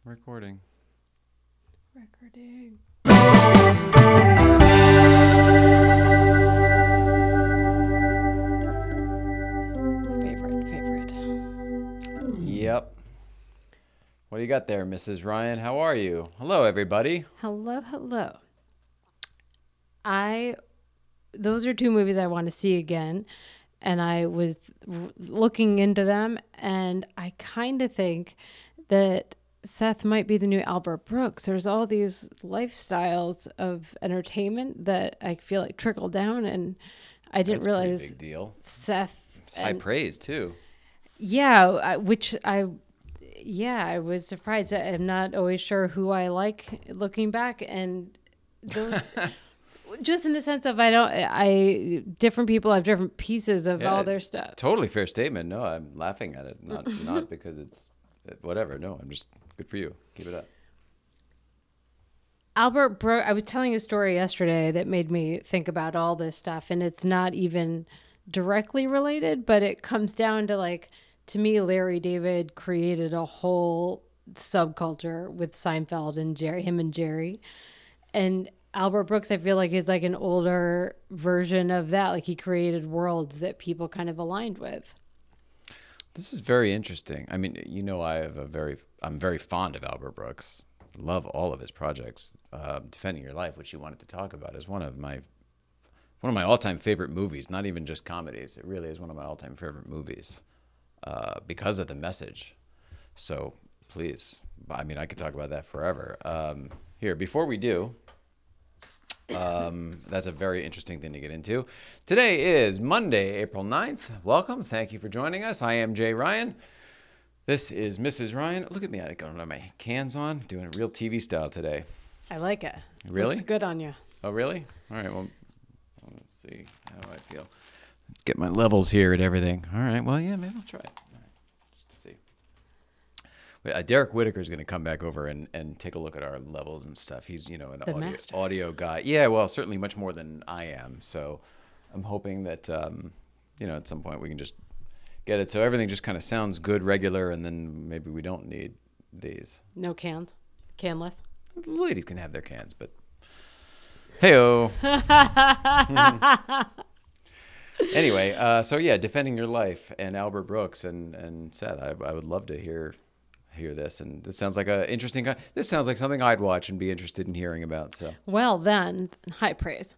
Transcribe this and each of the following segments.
Recording. Recording. Favorite. Yep. What do you got there, Mrs. Ryan? How are you? Hello, everybody. Hello. Those are two movies I want to see again, and I was looking into them, and I kind of think that Seth might be the new Albert Brooks. There's all these lifestyles of entertainment that I feel like trickle down, and I didn't realize big deal. Seth. It's high praise too. Yeah, I was surprised. I'm not always sure who I like looking back, and those. Just in the sense of different people have different pieces of all their stuff. Totally fair statement. No, I'm laughing at it. Not because it's whatever. No, I'm just good for you. Keep it up. Albert Brooks, I was telling a story yesterday that made me think about all this stuff, and it's not even directly related, but it comes down to to me, Larry David created a whole subculture with Seinfeld and him and Jerry. And Albert Brooks, I feel like, is like an older version of that. Like he created worlds that people kind of aligned with. This is very interesting. I mean, I'm very fond of Albert Brooks. Love all of his projects. Defending Your Life, which you wanted to talk about, is one of my all-time favorite movies. Not even just comedies. It really is one of my all-time favorite movies because of the message. So please, I mean, I could talk about that forever. Here, before we do. That's a very interesting thing to get into. Today is Monday, April 9th. Welcome. Thank you for joining us. I am Jay Ryan. This is Mrs. Ryan. Look at me. I got my cans on, doing it real TV style today. I like it. Really? Looks good on you. Oh, really? All right. Well, let's see. How do I feel? Get my levels here and everything. All right. Well, yeah, maybe I'll try it. All right. Just to see. Derek Whitaker is going to come back over and take a look at our levels and stuff. He's, an audio guy. Yeah, well, certainly much more than I am. So I'm hoping that, at some point we can just get it so everything just kind of sounds good, regular, and then maybe we don't need these. No cans? Canless? The ladies can have their cans, but hey-o. Anyway, Defending Your Life and Albert Brooks and Seth. I would love to hear this, and this sounds like this sounds like something I'd watch and be interested in hearing about. So well, then high praise.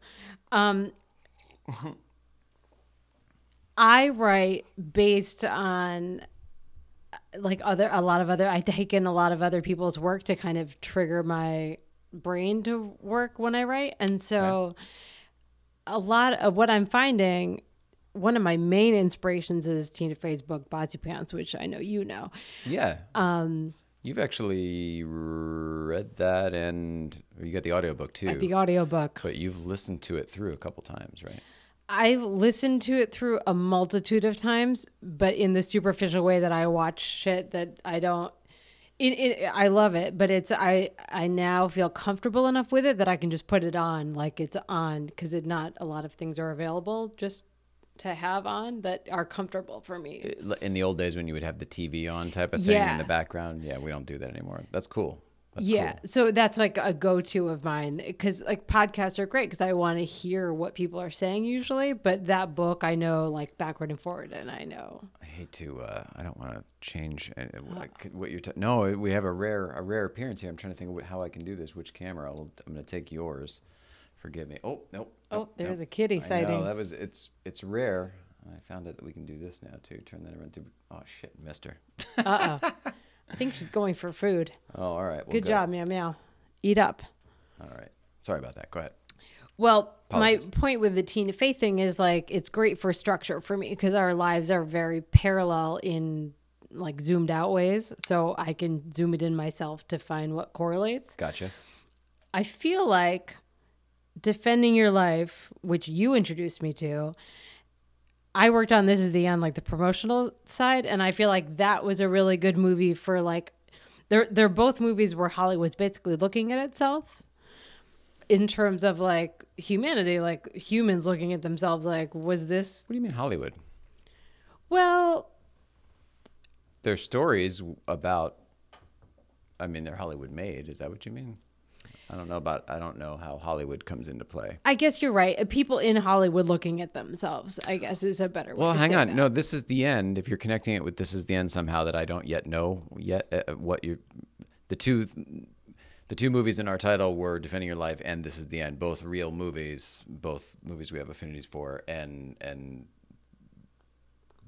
I write based on I take in a lot of other people's work to kind of trigger my brain to work when I write, and so a lot of what I'm finding. One of my main inspirations is Tina Fey's book, Bossy Pants, which I know you know. Yeah. You've actually read that, and you got the audiobook too. The audiobook. But you've listened to it through a couple times, right? I listened to it through a multitude of times, but in the superficial way that I watch shit that I don't. I love it, but I now feel comfortable enough with it that I can just put it on like it's on, because not a lot of things are available just to have on that are comfortable for me. In the old days when you would have the TV on type of thing in the background. Yeah, we don't do that anymore. That's cool. Cool. So that's like a go-to of mine, because podcasts are great because I want to hear what people are saying usually, but that book I know backward and forward, and I know. I hate to, I don't want to change what you're no, we have a rare appearance here. I'm trying to think of how I can do this, which camera. I'm going to take yours. Forgive me. Oh, nope. Oh, there's a kitty sighting. No, it's rare. I found out that we can do this now too. Turn that around. Oh shit, mister. Uh-oh. I think she's going for food. Oh, all right. Well, Good job, meow meow. Eat up. All right. Sorry about that. Go ahead. Well, Apologies. My point with the Tina Fey thing is it's great for structure for me because our lives are very parallel in zoomed out ways. So I can zoom it in myself to find what correlates. Gotcha. I feel like Defending Your Life, which you introduced me to, I worked on This Is the End, the promotional side, and I feel like that was a really good movie for they're both movies where Hollywood's basically looking at itself in terms of humanity, humans looking at themselves was this? What do you mean Hollywood? Well, there's stories about I mean, they're Hollywood made. Is that what you mean? I don't know how Hollywood comes into play. I guess you're right. People in Hollywood looking at themselves, I guess, is a better way Well, to hang say on. that. No, This Is the End. If you're connecting it with This Is the End somehow that I don't yet know what you, the two movies in our title were Defending Your Life and This Is the End, both real movies, both movies we have affinities for, and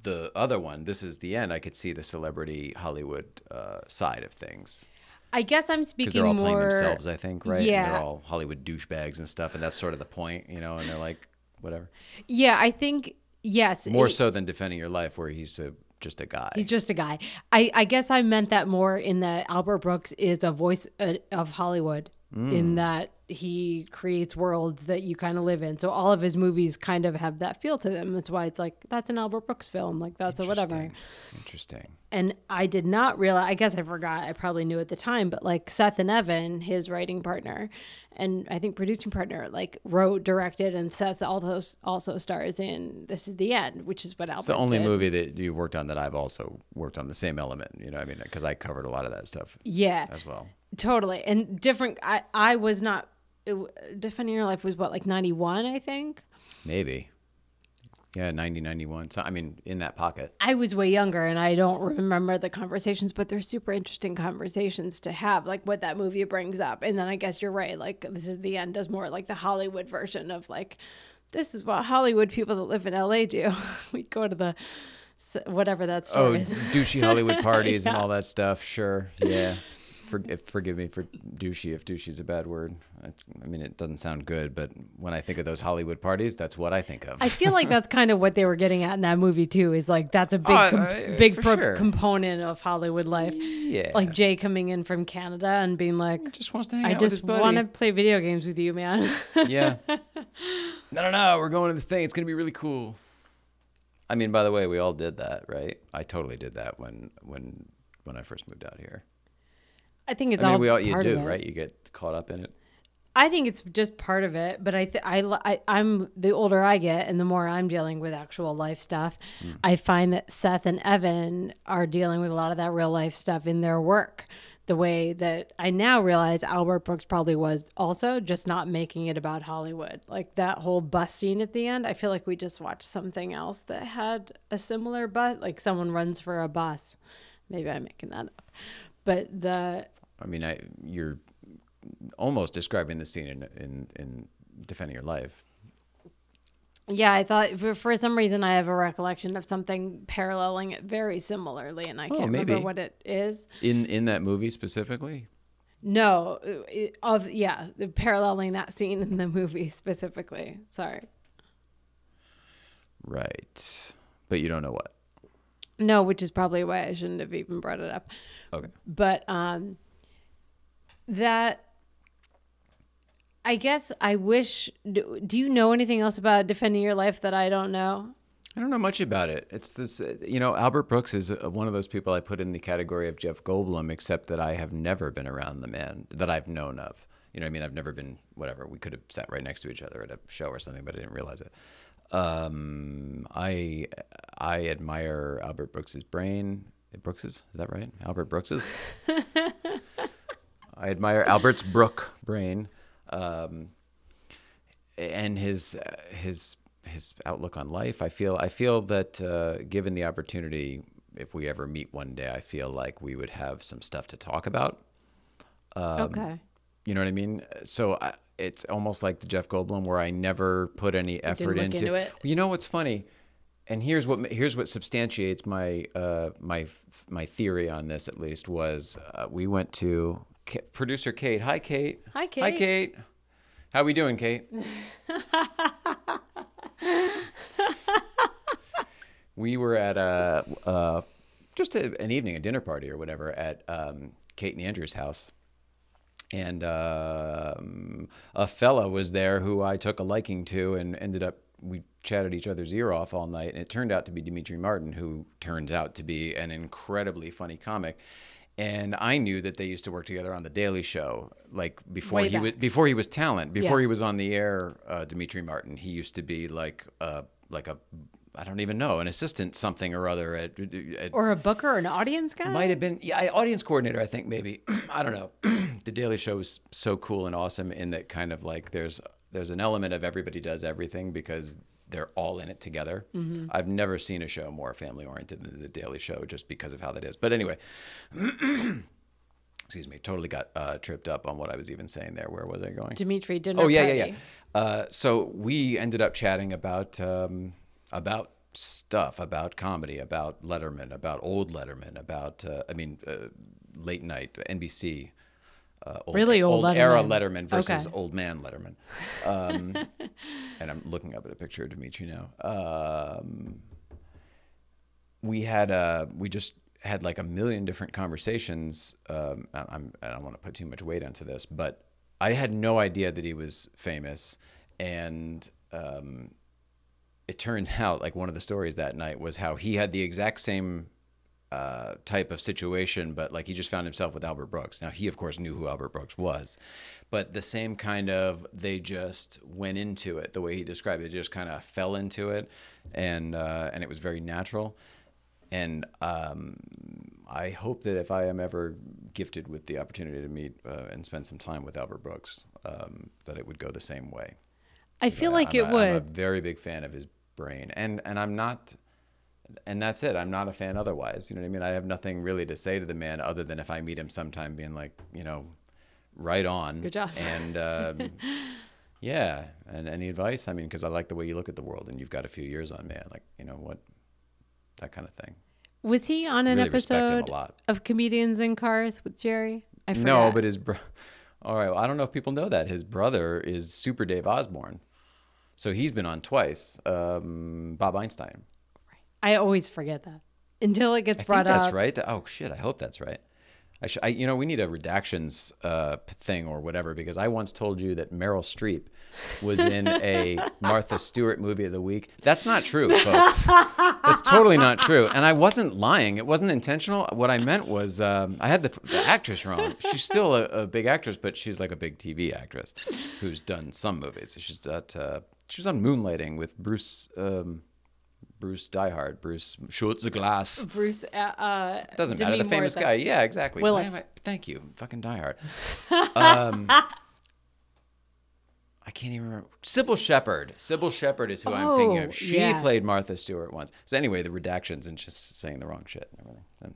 the other one, This Is the End, I could see the celebrity Hollywood side of things. I guess I'm Because speaking they're all more... playing themselves, I think, right? Yeah. And they're all Hollywood douchebags and stuff, and that's sort of the point, and they're like, whatever. Yeah, I think, yes. More so than Defending Your Life, where he's just a guy. He's just a guy. I guess I meant that more in that Albert Brooks is a voice of Hollywood, in that he creates worlds that you kind of live in. So all of his movies kind of have that feel to them. That's why it's like, that's an Albert Brooks film. Like, that's a whatever. Interesting. And I did not realize, I guess I forgot, I probably knew at the time, but like Seth and Evan, his writing partner, and I think producing partner, like wrote, directed, and Seth also stars in This Is the End, which is what Albert It's the only did. movie that you've worked on that I've also worked on the same element, because I covered a lot of that stuff as well. Totally. And different, I was not, Defending Your Life was what, like 91, I think? Maybe. Yeah, 90, 91. So, I mean, in that pocket. I was way younger and I don't remember the conversations, but they're super interesting conversations to have, like what that movie brings up. And then I guess you're right. Like, This Is the End does more like the Hollywood version of like, this is what Hollywood people that live in LA do. We go to the, whatever that store is. Douchey Hollywood parties and Yeah. all that stuff. Sure. Yeah. Forgive me for douchey if douchey's a bad word. I mean, it doesn't sound good, but when I think of those Hollywood parties, that's what I think of. I feel like that's kind of what they were getting at in that movie too. Is like that's a big sure. component of Hollywood life. Yeah. Like Jay coming in from Canada and being like, Just wants to hang I out with his just buddy. want to play video games with you, man. Yeah. No, we're going to this thing. It's going to be really cool. I mean, by the way, we all did that, right? I totally did that when I first moved out here. I think it's I mean, all you part do, of it. right? You get caught up in it. I think it's just part of it, but I'm the older I get and the more I'm dealing with actual life stuff, I find that Seth and Evan are dealing with a lot of that real life stuff in their work. The way that I now realize Albert Brooks probably was also, just not making it about Hollywood. Like that whole bus scene at the end, I feel like we just watched something else that had a similar bus, like someone runs for a bus. Maybe I'm making that up. But I mean, you're almost describing the scene in Defending Your Life. yeah, I thought for some reason I have a recollection of something paralleling it very similarly, and I can't remember maybe. what it is. In that movie specifically? No, paralleling that scene in the movie specifically. Sorry. Right. But you don't know what? No, which is probably why I shouldn't have even brought it up. Okay. But that, I guess I wish, do you know anything else about Defending Your Life that I don't know? I don't know much about it. It's this, Albert Brooks is one of those people I put in the category of Jeff Goldblum, except that I have never been around the man that I've known of. You know what I mean? I've never been, whatever. We could have sat right next to each other at a show or something, but I didn't realize it. I admire Albert Brooks's brain. Brooks's, is that right? Albert Brooks's? I admire Albert's brain, and his outlook on life. I feel that given the opportunity, if we ever meet one day, I feel like we would have some stuff to talk about. Okay. You know what I mean? So it's almost like the Jeff Goldblum, where I never put any effort Didn't look into it. You know what's funny? And here's what substantiates my my theory on this. At least was we went to producer Kate. Hi, Kate. Hi, Kate. Hi, Kate. How we doing, Kate? We were at just an evening, a dinner party or whatever at Kate and Andrew's house. And a fella was there who I took a liking to, and ended up, we chatted each other's ear off all night. And it turned out to be Demetri Martin, who turns out to be an incredibly funny comic. And I knew that they used to work together on The Daily Show, like before he was talent, before he was on the air. Demetri Martin, he used to be like a I don't even know, an assistant something or other at Or a booker or an audience guy? might have been, yeah, audience coordinator, I think maybe. I don't know. The Daily Show is so cool and awesome in that kind of like there's an element of everybody does everything because they're all in it together. I've never seen a show more family oriented than The Daily Show just because of how that is. But anyway, excuse me, totally got tripped up on what I was even saying there. Where was I going? Demetri, dinner Oh, yeah, party. yeah, yeah. So we ended up chatting about stuff, about comedy, about Letterman, about old Letterman, about, late night, NBC. Really old era Letterman. Letterman versus Okay. old man Letterman. And I'm looking up at a picture of Demetri now. We just had like a million different conversations. I don't want to put too much weight onto this, but I had no idea that he was famous. And it turns out like one of the stories that night was how he had the exact same type of situation, but like he just found himself with Albert Brooks. Now he of course knew who Albert Brooks was, but the same kind of, they just went into it the way he described it, just kind of fell into it, and it was very natural. And I hope that if I am ever gifted with the opportunity to meet and spend some time with Albert Brooks, that it would go the same way. I feel like I'm a would. very big fan of his brain, and I'm not. And that's it. I'm not a fan otherwise. You know what I mean? I have nothing really to say to the man other than if I meet him sometime being like, right on. Good job. And yeah. And any advice? I mean, because I like the way you look at the world and you've got a few years on me. Like, what, that kind of thing. Was he on an Really respect him a episode lot. of Comedians in Cars with Jerry? I forgot. No, but all right. Well, I don't know if people know that. His brother is Super Dave Osborne. So he's been on twice. Bob Einstein. I always forget that until it gets brought I think up. that's right. Oh shit! I hope that's right. We need a redactions thing or whatever, because I once told you that Meryl Streep was in a Martha Stewart movie of the week. That's not true, folks. That's totally not true. And I wasn't lying. It wasn't intentional. What I meant was I had the actress wrong. She's still a big actress, but she's like a big TV actress who's done some movies. She was on Moonlighting with Bruce Diehard, Bruce Schultz Glass. Bruce, Doesn't matter. Demi The famous Moore, guy. Yeah, exactly. Willis. Thank you. Fucking Diehard. I can't even remember. Sybil Shepherd. Sybil Shepherd is who I'm thinking of. She yeah. played Martha Stewart once. So anyway, the redactions and just saying the wrong shit and everything. And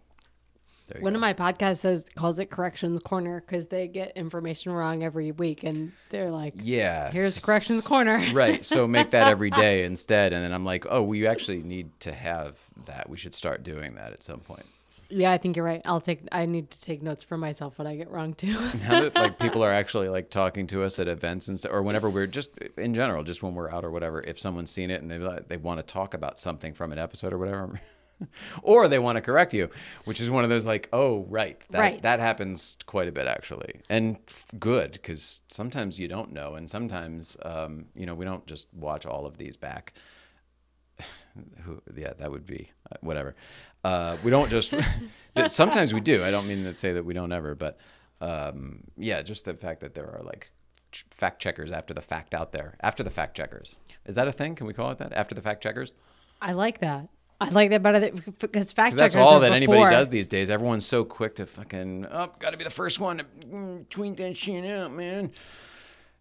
there you One go. of my podcasts calls it Corrections Corner because they get information wrong every week, and they're like, Yeah. here's Corrections Corner." Right. So make that every day instead. And then I'm like, oh, we actually need to have that. We should start doing that at some point. Yeah, I think you're right. I need to take notes for myself when I get wrong too. Now that like people are actually like talking to us at events and stuff, or whenever we're just in general, just when we're out or whatever, if someone's seen it and they want to talk about something from an episode or whatever, or they want to correct you, which is one of those like, oh, right. That happens quite a bit actually. And good, because sometimes you don't know. And sometimes, we don't just watch all of these back. Yeah, that would be whatever. We don't just, sometimes we do. I don't mean to say that we don't ever, but yeah, just the fact that there are like fact checkers after the fact out there. After the fact checkers. Is that a thing? Can we call it that? After the fact checkers? I like that. I like that better because fact checkers That's all are that anybody before. does these days. Everyone's so quick to fucking, got to be the first one to tweet that shit out, man.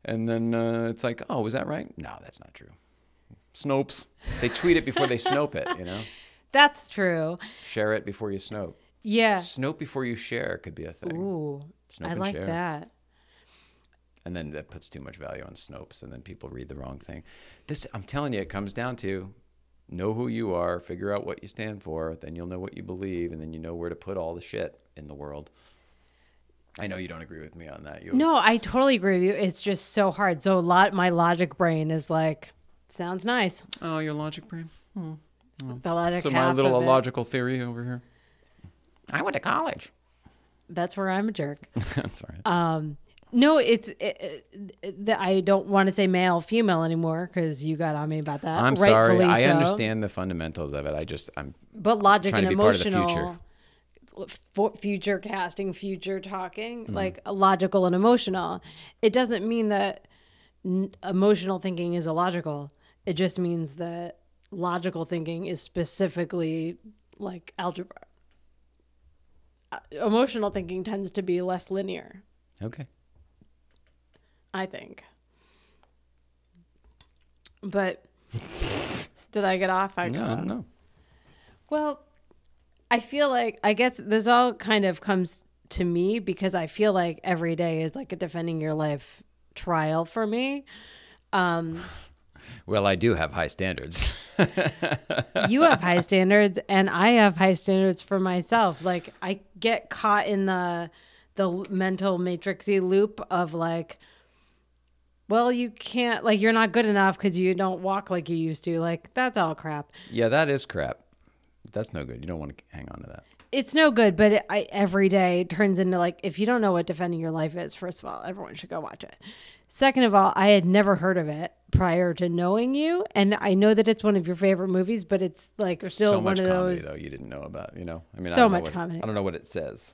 And then it's like, oh, was that right? No, that's not true. Snopes. They tweet it before they snope it, That's true. Share it before you snope. Yeah. Snope before you share could be a thing. Ooh, Snope I and like share. that. And then that puts too much value on Snopes, and then people read the wrong thing. I'm telling you, it comes down to know who you are, figure out what you stand for, then you'll know what you believe, and then you know where to put all the shit in the world. I know you don't agree with me on that. No, I totally agree with you. It's just so hard. So my logic brain is like, sounds nice. Oh, your logic brain? The logic So my half little of it. illogical theory over here. I went to college. That's where I'm a jerk. That's all right. No, I don't want to say male, female anymore because you got on me about that. I'm sorry. Rightfully I so. understand the fundamentals of it. But logic trying and to be part of the emotional, future casting, future talking, like logical and emotional. It doesn't mean that emotional thinking is illogical. It just means that logical thinking is specifically like algebra. Emotional thinking tends to be less linear, Okay. I think. But did I get off? No. Well, I feel like, I guess this all kind of comes to me because I feel like every day is like a defending your life trial for me. Well, I do have high standards. You have high standards and I have high standards for myself. Like I get caught in the mental matrixy loop of like, well, you can't, like, you're not good enough because you don't walk like you used to. Like, that's all crap. Yeah, that is crap. That's no good. You don't want to hang on to that. It's no good, but every day turns into like, if you don't know what defending your life is, first of all, everyone should go watch it. Second of all, I had never heard of it prior to knowing you. And I know that it's one of your favorite movies, but it's like There's still so much one of comedy, those. though, you didn't know about, you know? I mean, So I don't know much comedy. I don't know what it says.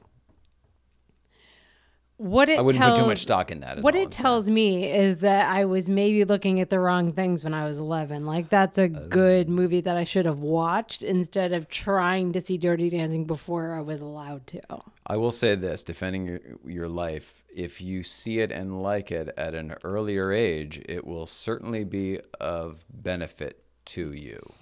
What it I wouldn't tells, put too much stock in that. What it tells me is that I was maybe looking at the wrong things when I was 11. Like, that's a good movie that I should have watched instead of trying to see Dirty Dancing before I was allowed to. I will say this, defending your life, if you see it and like it at an earlier age, it will certainly be of benefit to you.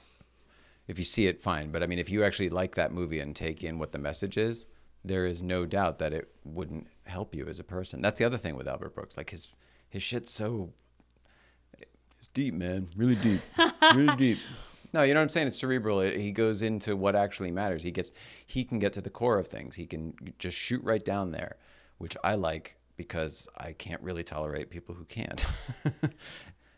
If you see it, fine. But I mean, if you actually like that movie and take in what the message is, there is no doubt that it wouldn't help you as a person. That's the other thing with Albert Brooks. Like his shit's so, it's deep, man. Really deep. Really deep. No, you know what I'm saying? It's cerebral. He goes into what actually matters. He can get to the core of things. He can just shoot right down there, which I like because I can't really tolerate people who can't.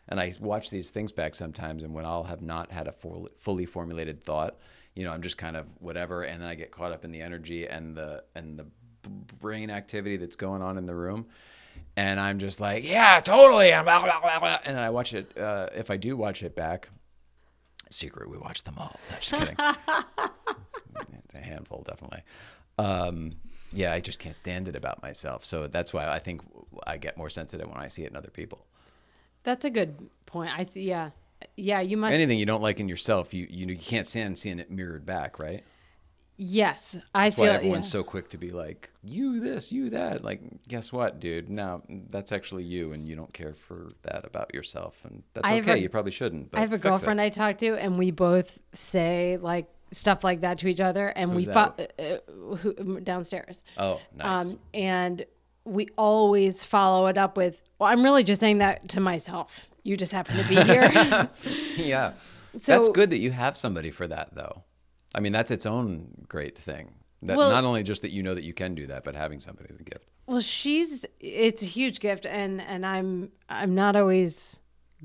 And I watch these things back sometimes, and when I'll have not had a fully formulated thought, you know, I'm just kind of whatever, and then I get caught up in the energy and the brain activity that's going on in the room, and I'm just like, yeah, totally, and blah, blah, blah, blah. And I watch it. If I do watch it back, secret, we watch them all. No, just kidding. It's a handful, definitely. Yeah, I just can't stand it about myself. So that's why I think I get more sensitive when I see it in other people. That's a good point. I see. Yeah. Yeah. You must. Anything you don't like in yourself, you can't stand seeing it mirrored back, right? Yes. That's why everyone's so quick to be like, you this, you that. Like, guess what, dude? No, that's actually you, and you don't care for that about yourself. And that's okay. You probably shouldn't. But I have a girlfriend I talk to, and we both say like stuff like that to each other, and Who's downstairs. Oh, nice. And we always follow it up with, well, I'm really just saying that to myself. You just happen to be here. Yeah. So, that's good that you have somebody for that, though. I mean, that's its own great thing. That not only just that you know that you can do that, but having somebody is a gift. Well, it's a huge gift, and I'm not always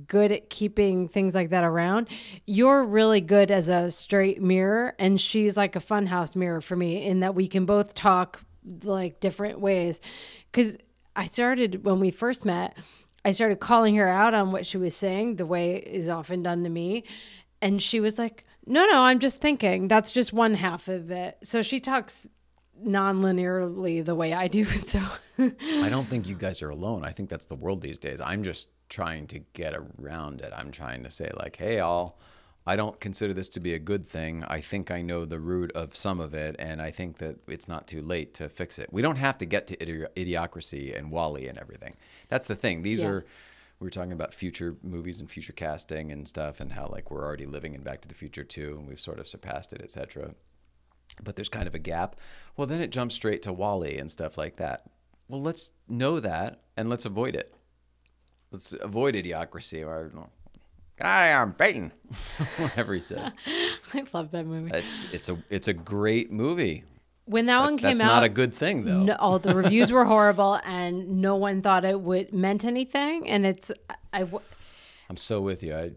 good at keeping things like that around. You're really good as a straight mirror, and she's like a funhouse mirror for me in that we can both talk like different ways. Because when we first met, I started calling her out on what she was saying, the way is often done to me. And she was like, no, I'm just thinking. That's just one half of it. So she talks non-linearly the way I do. So I don't think you guys are alone. I think that's the world these days. I'm just trying to get around it. I'm trying to say like, hey, I don't consider this to be a good thing. I think I know the root of some of it, and I think that it's not too late to fix it. We don't have to get to Idiocracy and Wall-E and everything. That's the thing. We were talking about future movies and future casting and stuff, and how like we're already living in Back to the Future 2, and we've sort of surpassed it, etc. But there's kind of a gap. Well, then it jumps straight to Wall-E and stuff like that. Well, let's know that, and let's avoid it. Let's avoid Idiocracy, or I am Peyton, whatever he said. I love that movie. It's a great movie. When that one came out, that's not a good thing, though. No, all the reviews were horrible, and no one thought it meant anything. And I'm so with you.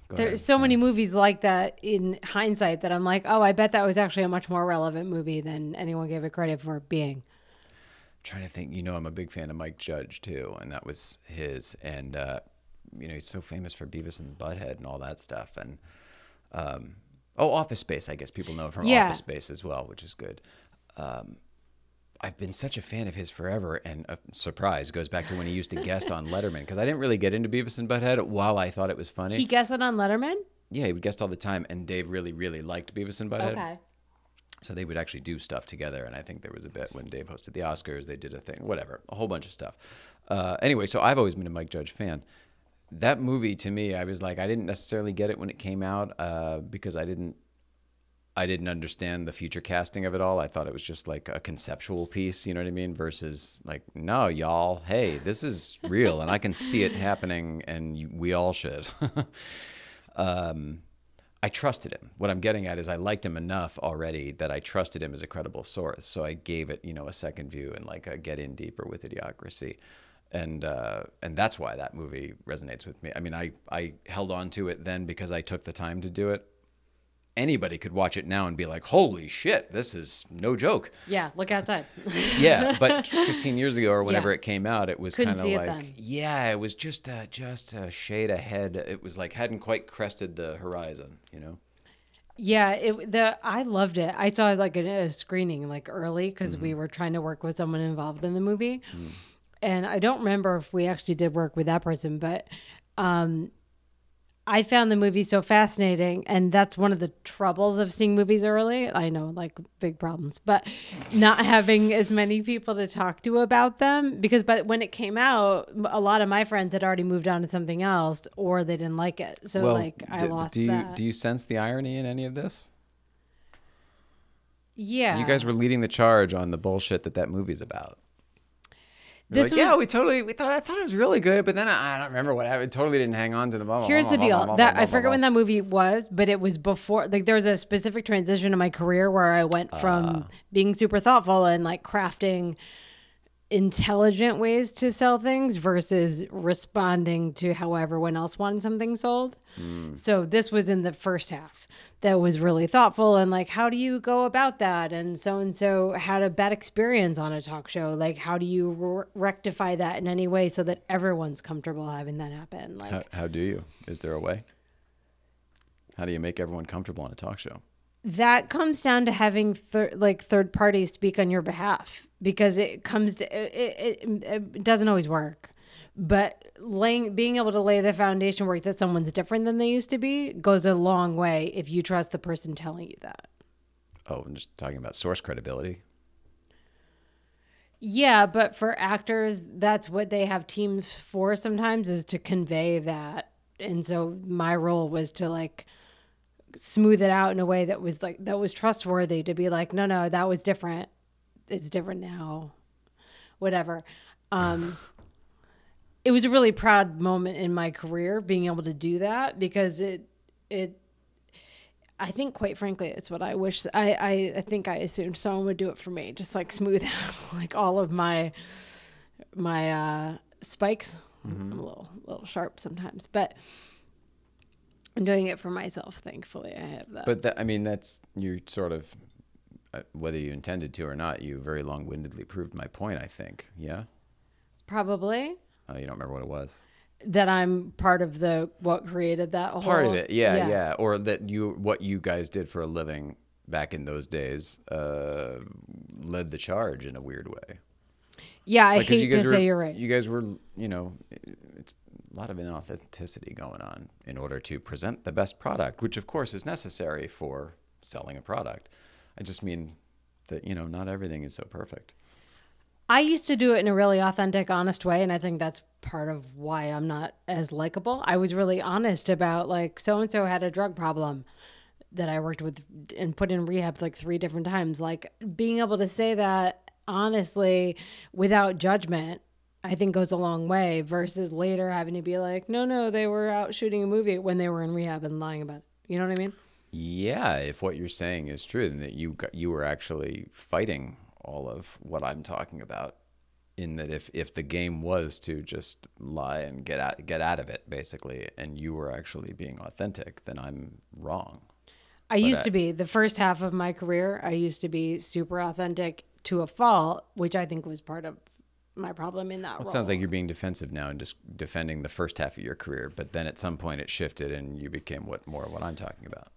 There's so many movies like that in hindsight that I'm like, oh, I bet that was actually a much more relevant movie than anyone gave it credit for being. I'm trying to think. I'm a big fan of Mike Judge too, and that was his. And he's so famous for Beavis and Butthead and all that stuff. And Office Space, I guess people know from Office Space as well, which is good. I've been such a fan of his forever, and a surprise goes back to when he used to guest on Letterman, because I didn't really get into Beavis and Butthead while I thought it was funny. He guested on Letterman? Yeah, he would guest all the time, and Dave really, really liked Beavis and Butthead. Okay. So they would actually do stuff together, and I think there was a bit when Dave hosted the Oscars, they did a thing, whatever, a whole bunch of stuff. Anyway, so I've always been a Mike Judge fan. That movie, to me, I was like, I didn't necessarily get it when it came out because I didn't understand the future casting of it all. I thought it was just like a conceptual piece, you know what I mean? Versus like, no, y'all, hey, this is real, and I can see it happening, and we all should. I trusted him. What I'm getting at is I liked him enough already that I trusted him as a credible source. So I gave it, a second view and like a get in deeper with Idiocracy. And that's why that movie resonates with me. I mean, I held on to it then because I took the time to do it. Anybody could watch it now and be like, holy shit, this is no joke. Yeah, look outside. Yeah, but 15 years ago or whenever Yeah. it came out, it was Couldn't kind see of it like, then. yeah, it was just a shade ahead. It was like hadn't quite crested the horizon, Yeah, I loved it. I saw like a screening like early because we were trying to work with someone involved in the movie, and I don't remember if we actually did work with that person, but I found the movie so fascinating, and that's one of the troubles of seeing movies early. I know, like big problems, but not having as many people to talk to about them because when it came out, a lot of my friends had already moved on to something else or they didn't like it. So I lost that. Do you sense the irony in any of this? Yeah. You guys were leading the charge on the bullshit that movie's about. This like, I thought it was really good, but then I don't remember what happened. Totally didn't hang on to the blah, blah, Here's blah, the blah, deal. blah, blah, That blah, I blah, forget blah. when that movie was, but it was before. Like there was a specific transition in my career where I went from being super thoughtful and like crafting intelligent ways to sell things versus responding to how everyone else wanted something sold. So this was in the first half that was really thoughtful and like, how do you go about that? And so had a bad experience on a talk show. Like, how do you rectify that in any way so that everyone's comfortable having that happen? Like, How do you? Is there a way? How do you make everyone comfortable on a talk show? that comes down to having third parties speak on your behalf because it doesn't always work. But being able to lay the foundation work that someone's different than they used to be goes a long way if you trust the person telling you that. Oh, I'm just talking about source credibility. Yeah, but for actors, that's what they have teams for sometimes is to convey that. And so my role was to like smooth it out in a way that was trustworthy to be like, no, that was different. It's different now. Whatever. It was a really proud moment in my career being able to do that because I think quite frankly, it's what I wish. I think I assumed someone would do it for me, just like smooth out like all of my spikes. Mm-hmm. I'm a little sharp sometimes, but I'm doing it for myself. Thankfully, I have that. But that's you sort of, whether you intended to or not, you very long-windedly proved my point. I think, yeah. Probably. Oh, you don't remember what it was? That I'm part of what created that whole... Part of it, yeah. Or that what you guys did for a living back in those days led the charge in a weird way. Yeah, I hate to say you're right. You guys were, it's a lot of inauthenticity going on in order to present the best product, which of course is necessary for selling a product. I just mean that, not everything is so perfect. I used to do it in a really authentic, honest way, and I think that's part of why I'm not as likable. I was really honest about, like, so-and-so had a drug problem that I worked with and put in rehab like 3 different times. Like, being able to say that honestly without judgment, I think goes a long way versus later having to be like, no, they were out shooting a movie when they were in rehab and lying about it. You know what I mean? Yeah, if what you're saying is true, then that you were actually fighting all of what I'm talking about, in that if the game was to just lie and get out of it basically, and you were actually being authentic, then I'm wrong. I used to be. The first half of my career, I used to be super authentic to a fault, which I think was part of my problem in that role. It sounds like you're being defensive now and just defending the first half of your career, but then at some point it shifted and you became more what I'm talking about.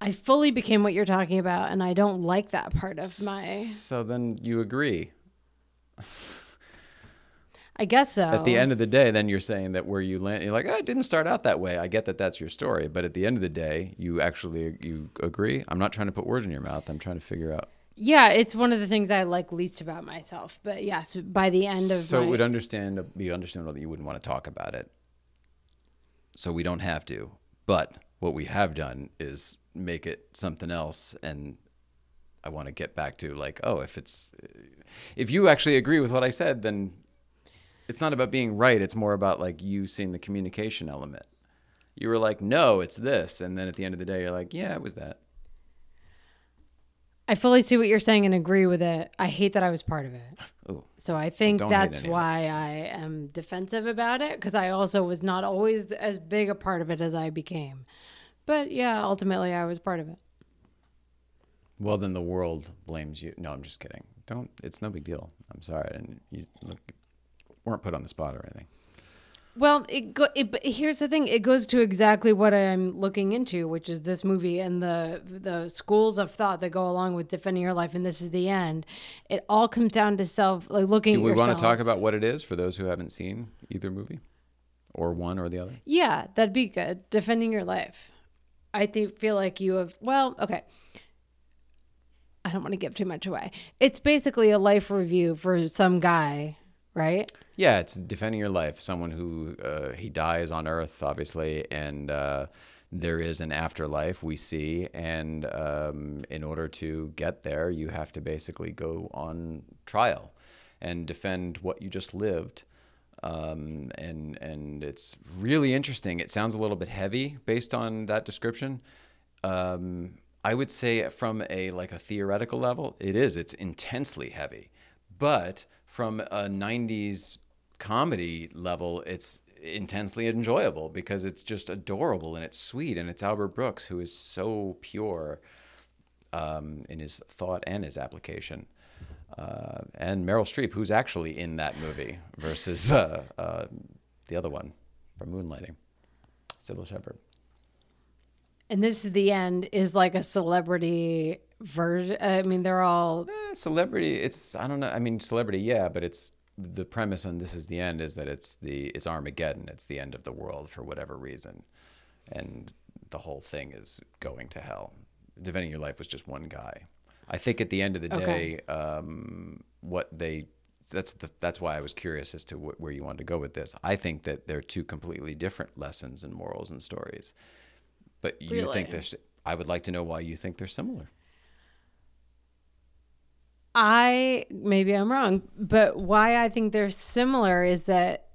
I fully became what you're talking about, and I don't like that part of my... So then you agree. I guess so. At the end of the day, then you're saying that where you land, you're like, oh, it didn't start out that way. I get that that's your story. But at the end of the day, you agree. I'm not trying to put words in your mouth. I'm trying to figure out. Yeah, it's one of the things I like least about myself. But yes, by the end of So it would be understandable that you wouldn't want to talk about it. So we don't have to. But what we have done is make it something else. And I want to get back to like, oh, if you actually agree with what I said, then it's not about being right. It's more about like you seeing the communication element. You were like, no, it's this. And then at the end of the day, you're like, yeah, it was that. I fully see what you're saying and agree with it. I hate that I was part of it. Ooh. So I think Well, that's why I am defensive about it, because I also was not always as big a part of it as I became. But yeah, ultimately I was part of it. Well, then the world blames you. No, I'm just kidding. It's no big deal. I'm sorry. And you weren't put on the spot or anything. Well, but here's the thing. It goes to exactly what I'm looking into, which is this movie and the schools of thought that go along with defending your life. And this is the end. It all comes down to looking at yourself. Do we want to talk about what it is for those who haven't seen either movie or one or the other? Yeah, that'd be good. Defending your life. I feel like you have, okay. I don't want to give too much away. It's basically a life review for some guy, right? Yeah, it's defending your life. Someone who he dies on Earth, obviously, and there is an afterlife we see. And in order to get there, you have to basically go on trial and defend what you just lived. And it's really interesting. It sounds a little bit heavy based on that description. I would say from a theoretical level, it's intensely heavy. But from a 90s comedy level, it's intensely enjoyable because it's just adorable and it's sweet. And it's Albert Brooks, who is so pure in his thought and his application. And Meryl Streep, who's actually in that movie versus the other one from Moonlighting, Sybil Shepherd. And This Is the End is like a celebrity version. I mean, they're all celebrity. I don't know. I mean, celebrity, yeah, but it's the premise on This Is the End is that it's Armageddon. It's the end of the world for whatever reason, and the whole thing is going to hell. Defending Your Life was just one guy. I think at the end of the day, that's why I was curious as to where you wanted to go with this. I think that they're two completely different lessons and morals and stories. But you think I would like to know why you think they're similar. Maybe I'm wrong, but why I think they're similar is that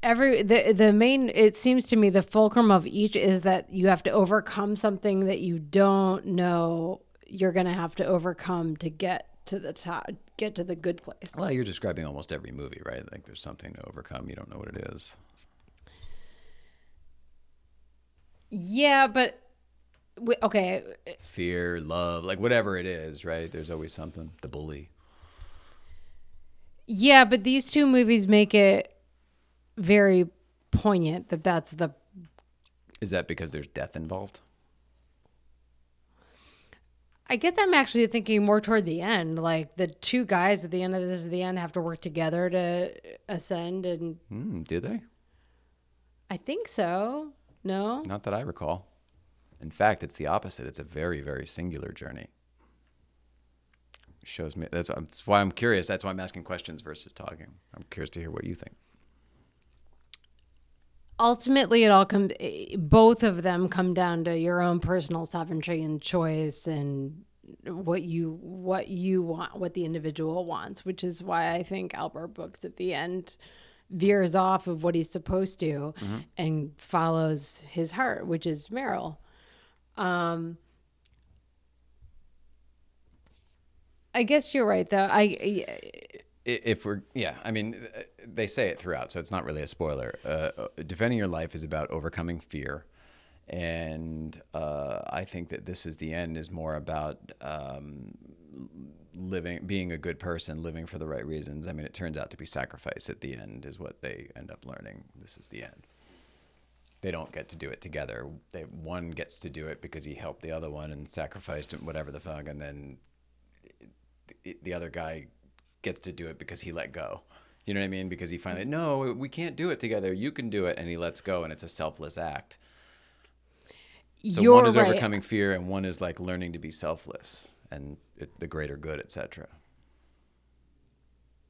it seems to me the fulcrum of each is that you have to overcome something that you don't know you're going to have to overcome to get to the top, get to the good place. Well, you're describing almost every movie, right? Like there's something to overcome. You don't know what it is. Yeah, but okay. Fear, love, like whatever it is, right? There's always something. The bully. Yeah, but these two movies make it very poignant that's the... Is that because there's death involved? I guess I'm actually thinking more toward the end. Like the two guys at the end of This Is the End have to work together to ascend. And did they? I think so. No? Not that I recall. In fact, it's the opposite. It's a very, very singular journey. Shows me. That's why I'm curious. That's why I'm asking questions versus talking. I'm curious to hear what you think. Ultimately, both of them come down to your own personal sovereignty and choice and what you want, what the individual wants, which is why I think Albert Brooks at the end veers off of what he's supposed to and follows his heart, which is Meryl. I guess you're right, though. I mean, they say it throughout, so it's not really a spoiler. Defending Your Life is about overcoming fear. And I think that This Is the End is more about being a good person, living for the right reasons. I mean, it turns out to be sacrifice at the end is what they end up learning. This is the end. They don't get to do it together. One gets to do it because he helped the other one and sacrificed whatever the fuck, and then the other guy gets to do it because he let go. You know what I mean? Because he finally, no, we can't do it together. You can do it. And he lets go, and it's a selfless act. So You're one is right. overcoming fear, and one is like learning to be selfless and the greater good, etc.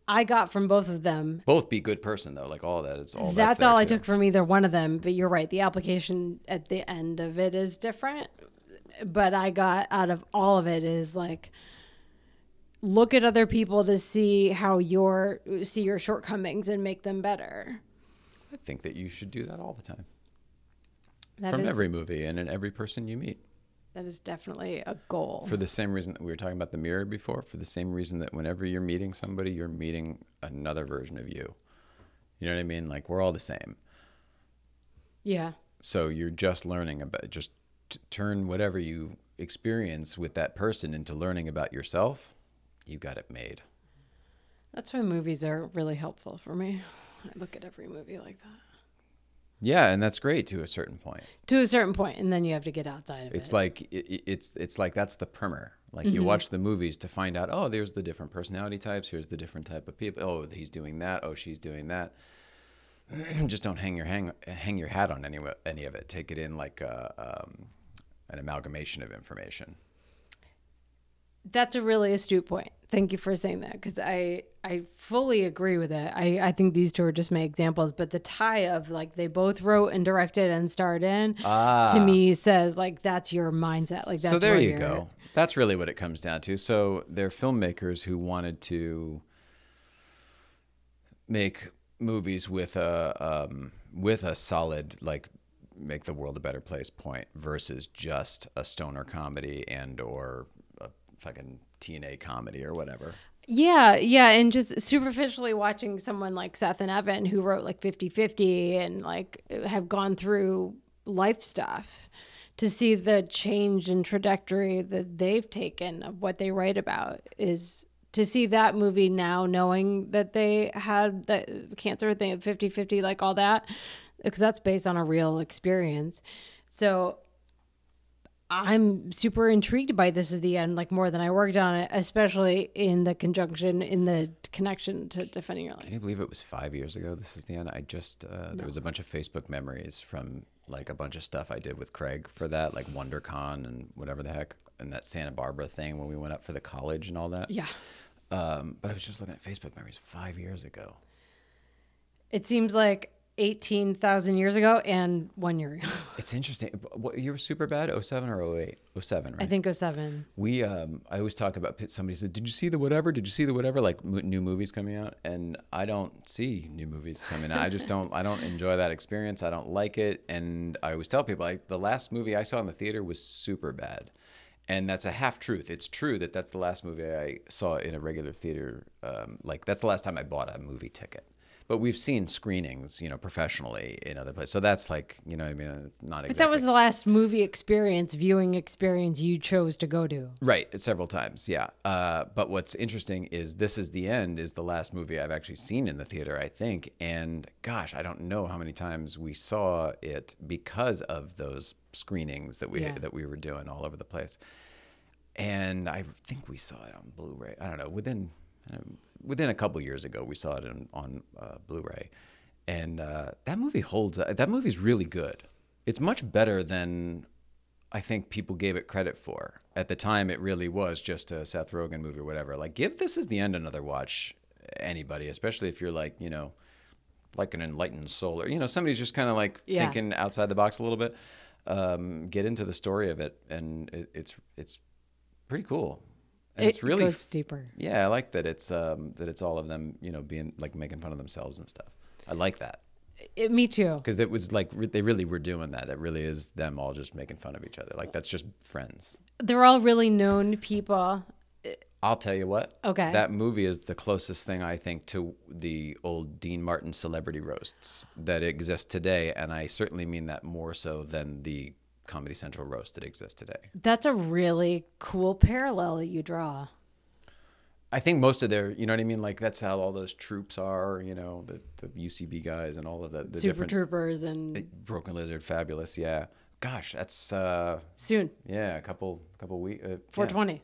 I got from both of them. Both be good person though, like all that. It's all That's there all I too. took from either one of them. But you're right. The application at the end of it is different. But I got out of all of it is like, look at other people to see how see your shortcomings and make them better. I think that you should do that all the time. That From is- every movie and in every person you meet. That is definitely a goal. For the same reason that we were talking about the mirror before, for the same reason that whenever you're meeting somebody, you're meeting another version of you. You know what I mean? Like, we're all the same. Yeah. So you're just learning about, just turn whatever you experience with that person into learning about yourself. You got it made. That's why movies are really helpful for me. I look at every movie like that. Yeah, and that's great to a certain point. To a certain point, and then you have to get outside of It's it. like it's like that's the primer. Like you watch the movies to find out, oh, there's the different personality types. Here's the different type of people. Oh, he's doing that. Oh, she's doing that. Just don't hang your hat on any of it. Take it in like an amalgamation of information. That's a really astute point. Thank you for saying that, because I fully agree with it. I think these two are just my examples, but the tie of like they both wrote and directed and starred in to me says like that's your mindset. Like that's So there where you you're- go. That's really what it comes down to. So they're filmmakers who wanted to make movies with a solid, like, make the world a better place point versus just a stoner comedy and or a fucking TNA comedy or whatever. Yeah, and just superficially watching someone like Seth and Evan who wrote like 50-50 and like have gone through life stuff, to see the change in trajectory that they've taken of what they write about, is to see that movie now knowing that they had the cancer thing at 50-50, like all that, because that's based on a real experience. So I'm super intrigued by this at the end, like more than I worked on it, especially in the connection to defending your life. Can you believe it was 5 years ago? This is the end. I just, there was a bunch of Facebook memories from like a bunch of stuff I did with Craig for that, like WonderCon and whatever the heck, and that Santa Barbara thing when we went up for the college and all that. Yeah. But I was just looking at Facebook memories 5 years ago. It seems like 18,000 years ago and 1 year ago. It's interesting. What, you were super bad? 07 or 08? 07, right? I think 07. We, I always talk about, somebody said, did you see the whatever? Did you see the whatever? Like new movies coming out. And I don't see new movies coming out. I don't enjoy that experience. I don't like it. And I always tell people, like, the last movie I saw in the theater was super bad. And that's a half truth. It's true that that's the last movie I saw in a regular theater. Like, that's the last time I bought a movie ticket. But we've seen screenings, professionally in other places. So that's like, I mean, it's not exactly. But that was the last viewing experience you chose to go to. Right, several times, yeah. But what's interesting is This Is the End is the last movie I've actually seen in the theater, I think. And gosh, I don't know how many times we saw it because of those screenings that we were doing all over the place. And I think we saw it on Blu-ray. I don't know, within a couple years ago, we saw it on Blu-ray, and that movie holds. That movie's really good. It's much better than I think people gave it credit for. At the time, it really was just a Seth Rogen movie or whatever. Like, give This Is the End another watch, anybody, especially if you're like, like an enlightened soul, or somebody's just kind of like thinking outside the box a little bit. Get into the story of it, and it's pretty cool. And it's really goes deeper. Yeah, I like that it's all of them, being like making fun of themselves and stuff. I like that. Me too. Because it was like they really were doing that. That really is them all just making fun of each other. Like, that's just friends. They're all really known people. I'll tell you what. Okay. That movie is the closest thing, I think, to the old Dean Martin celebrity roasts that exist today, and I certainly mean that more so than the Comedy Central roast that exists today. That's a really cool parallel that you draw. I think most of their, you know what I mean? Like, that's how all those troops are, the UCB guys and all of the Super different Troopers and Broken Lizard, fabulous. Yeah. Gosh, that's soon. Yeah, a couple weeks. 420.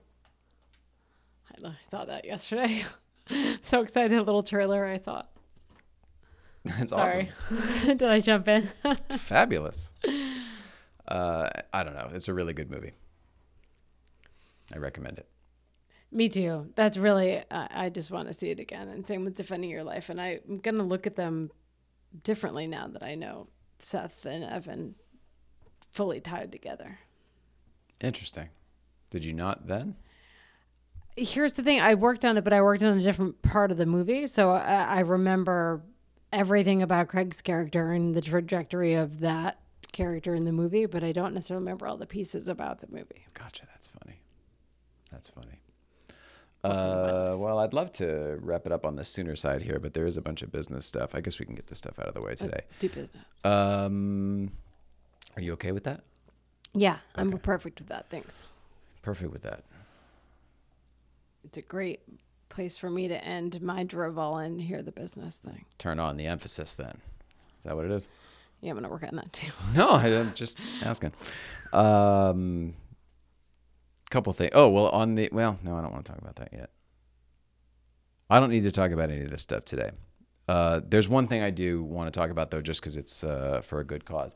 I saw that yesterday. So excited, a little trailer I saw. That's Sorry. awesome. Did I jump in? It's fabulous. I don't know. It's a really good movie. I recommend it. Me too. That's really, I just want to see it again. And same with Defending Your Life. And I'm going to look at them differently now that I know Seth and Evan fully tied together. Interesting. Did you not then? Here's the thing. I worked on it, but I worked on a different part of the movie. So I remember everything about Craig's character and the trajectory of that character in the movie, but I don't necessarily remember all the pieces about the movie. Gotcha. That's funny. That's funny. Well, I'd love to wrap it up on the sooner side here, but there is a bunch of business stuff. I guess we can get this stuff out of the way today. Do business. Are you okay with that? Yeah, I'm Okay. perfect with that. Thanks. Perfect with that. It's a great place for me to end my drivel and hear the business thing. Turn on the emphasis then. Is that what it is? Yeah, I'm going to work on that too. No, I'm just asking. Couple things. Oh, well, no, I don't want to talk about that yet. I don't need to talk about any of this stuff today. There's one thing I do want to talk about, though, just because it's for a good cause.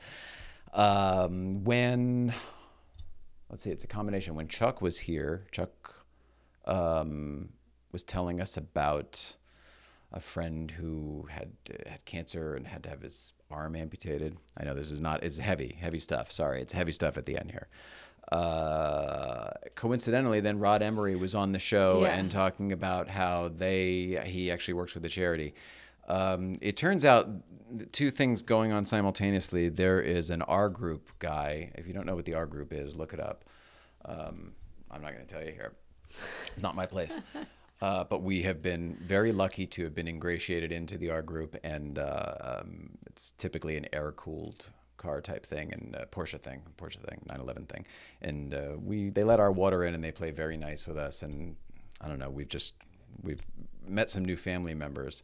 Let's see, it's a combination. When Chuck was here, Chuck was telling us about a friend who had cancer and had to have his arm amputated. I know this is not, it's heavy stuff. Sorry, it's heavy stuff at the end here. Coincidentally, then Rod Emery was on the show and talking about how he actually works with a charity. It turns out two things going on simultaneously. There is an R-Group guy. If you don't know what the R-Group is, look it up. I'm not going to tell you here. It's not my place. But we have been very lucky to have been ingratiated into the R-Group, and it's typically an air-cooled car type thing and Porsche thing, 911 thing. And they let our water in and they play very nice with us. And I don't know, we've met some new family members.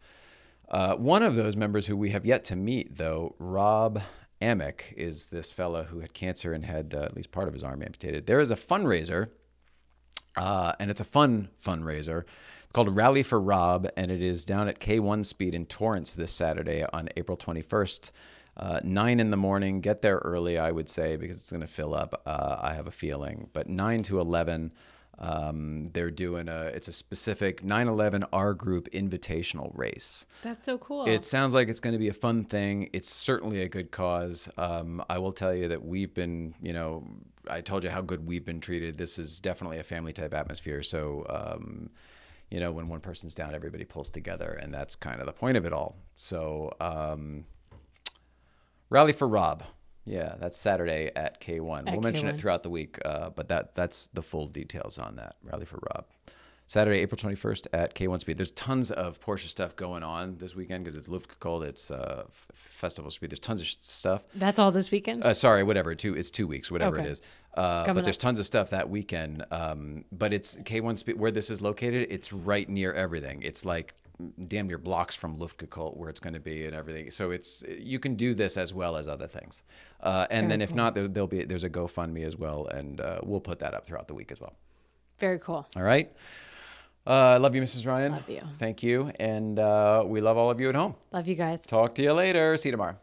One of those members who we have yet to meet, though, Rob Amick, is this fella who had cancer and had at least part of his arm amputated. There is a fundraiser, and it's a fun fundraiser. It's called Rally for Rob, and it is down at K1 Speed in Torrance this Saturday on April 21st. 9 in the morning. Get there early, I would say, because it's going to fill up. I have a feeling. But 9 to 11, they're doing it's a specific 9/11 R-Group invitational race. That's so cool. It sounds like it's going to be a fun thing. It's certainly a good cause. I will tell you that we've been, I told you how good we've been treated. This is definitely a family type atmosphere. So, when one person's down, everybody pulls together, and that's kind of the point of it all. So, Rally for Rob. Yeah, that's Saturday at K1. We'll mention it throughout the week, but that's the full details on that. Rally for Rob. Saturday, April 21st at K1 Speed. There's tons of Porsche stuff going on this weekend because it's Luftgekühlt, it's Festival Speed. There's tons of stuff. That's all this weekend? Sorry, whatever. It's 2 weeks, whatever it is. But there's up. tons of stuff that weekend. But it's K1 Speed. Where this is located, it's right near everything. It's like damn near blocks from Luftgekühlt where it's going to be and everything. So you can do this as well as other things. And then if not, there's a GoFundMe as well, and we'll put that up throughout the week as well. Very cool. All right. I love you, Mrs. Ryan. Love you. Thank you. And we love all of you at home. Love you guys. Talk to you later. See you tomorrow.